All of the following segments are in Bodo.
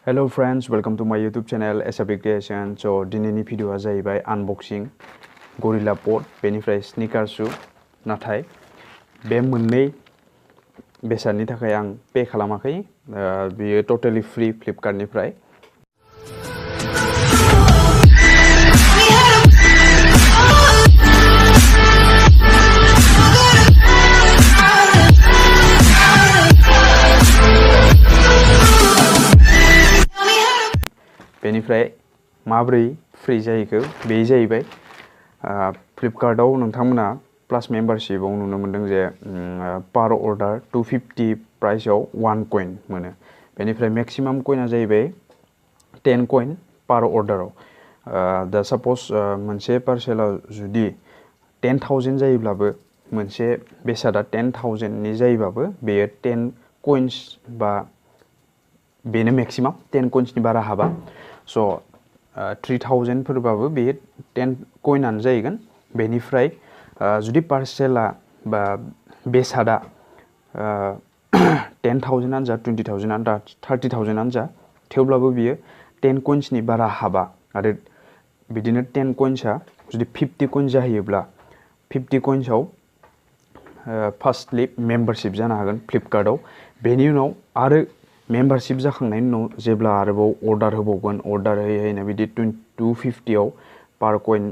Hello friends, welcome to my YouTube channel SAP Creation. So दिनैनि भिडियोआ जाहैबाय अनबॉक्सिंग Gorilla Pod बेनिफ्राय स्निकार शू नाथाय बे मोननै बेसादनि थाखाय आं पे खालामाखै बेयो टोटली फ्री फ्लिपकार्टनिफ्राय बेनिफ्राय माब्रै फ्री जायैखो बे जाहैबाय फ्लिपकार्टआव नोंथांमोना प्लस मेम्बारशिपआव नुनो मोनदों जे पर अर्डर 250 प्राइसआव 1 कइन मोनो बेनिफ्राय मैक्सिमम कइना जाहैबाय 10 कइन पर अर्डराव दा सपोज मोनसे पार्सेलाव जुदि 10,000 जायोब्लाबो मोनसे बेसादा 10,000 नि जायोबाबो बेयो 10 कइन्स बा बेनो मैक्सिमम 10 कइन्सनि बारा हाबा So 3,000 फोरबाबो बे 10 कइनानो जाहैगोन बेनिफ्राय जुदि पार्सेला बा बेसादा 10,000 आनो जा 20,000 आनो जा 30,000 आनो जा थेवब्लाबो बियो 10 कइन्सनि बारा हाबा आरो बिदिनो 10 कइन्सआ जुदि 50 कइन्स जाहैयोब्ला 50 कइन्सआव फार्स्टलि मेम्बारशिप जानो हागोन फ्लिपकार्टआव बेनि उनाव आरो मेम्बारशिप जाखांनायनि उनाव जेब्ला आरोबाव अर्डार होबावगोन अर्डार होयै बिदि 250 आव पर कइन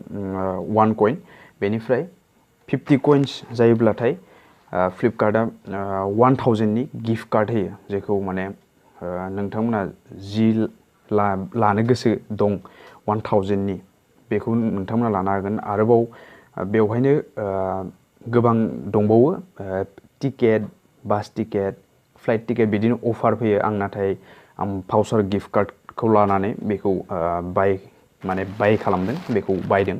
1 कइन बेनिफ्राय 50 कइन्स जायोब्लाथाय फ्लिपकार्टआ 1000 नि गिफ्ट कार्ड होयो जेखौ माने नोंथांमोना जि लानो गोसो दं 1000 नि बेखौ नोंथांमोना लानो हागोन आरोबाव बेवहायनो गोबां दंबावो टिकेट बास टिकेट फ्लाइट टिकेट बिदिनो अफार फैयो आं नाथाय आं भाउचार गिफ्ट कार्डखौ लानानै बेखौ बाय खालामदों बेखौ बायदों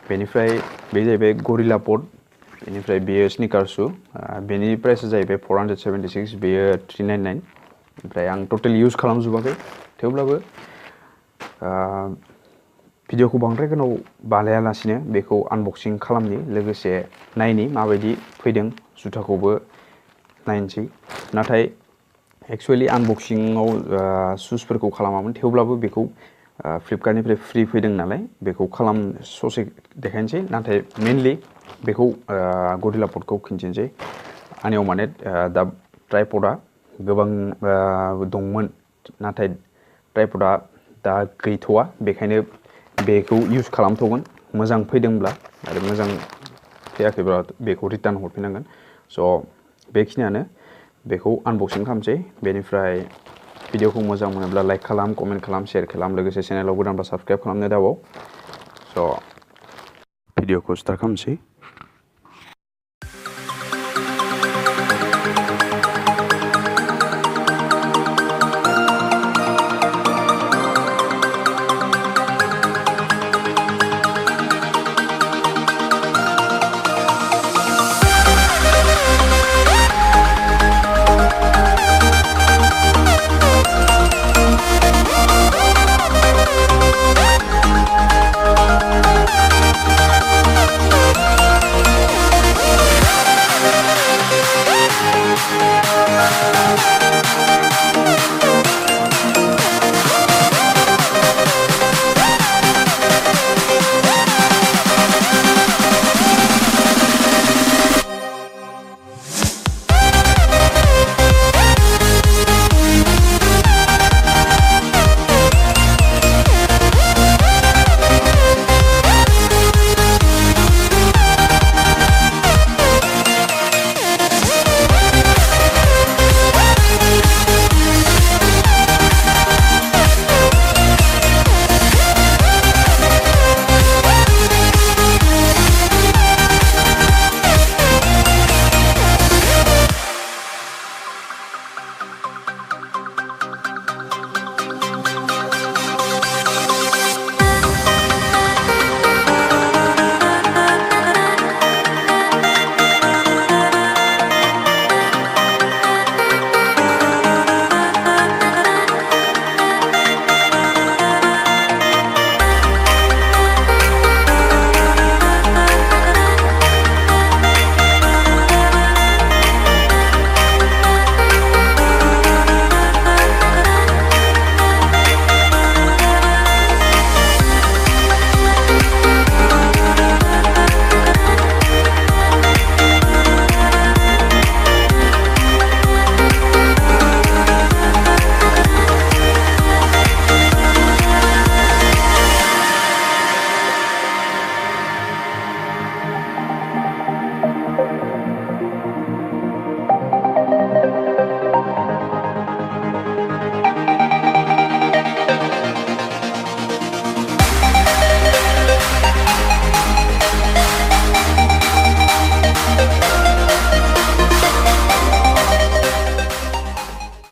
बेनिफ्राय बे जाहैबाय गरिल्ला पड बेनिफ्राय बेयो स्निकार शू बेनि प्राइसआ जाहैबाय 476 बेयो 399 ओमफ्राय आं टोटली यूज खालामजोबाखै थेवब्लाबो भिडियोखौ बांद्राय गोलाव बानायालासिनो बेखौ आनबक्सिं खालामनि लोगोसे नायनि माबायदि फैदों जुथाखौबो नायनोसै नाथाय एक्चुअली आनबक्सिंआव शुजफोरखौ खालामामोन थेवब्लाबो बेखौ फ्लिपकार्टनिफ्राय फ्री फैदों नालाय बेखौ ससे देखायनोसै नाथाय मेनलि बेखौ गरिल्ला पडखौ खिन्थिनोसै आंनियाव माने दा ट्राइपडा गोबां दंमोन नाथाय ट्राइपडा दा गैथ'वा बेखायनो बेखौ यूज खालामथ'गोन मोजां फैदोंब्ला आरो मोजां फैयाखैब्ला बेखौ रिटार्न हरफिननांगोन स' बेखिनियानो बेखौ आनबक्सिं खालामसै बेनिफ्राय भिडियोखौ मोजां मोनोब्ला लाइक खालाम कमेन्ट खालाम शेयार खालाम लोगोसे चेनेलाव गोदानबा साबस्क्राइब खालामनो दाबाव स' भिडियोखौ स्टार्ट खालामसै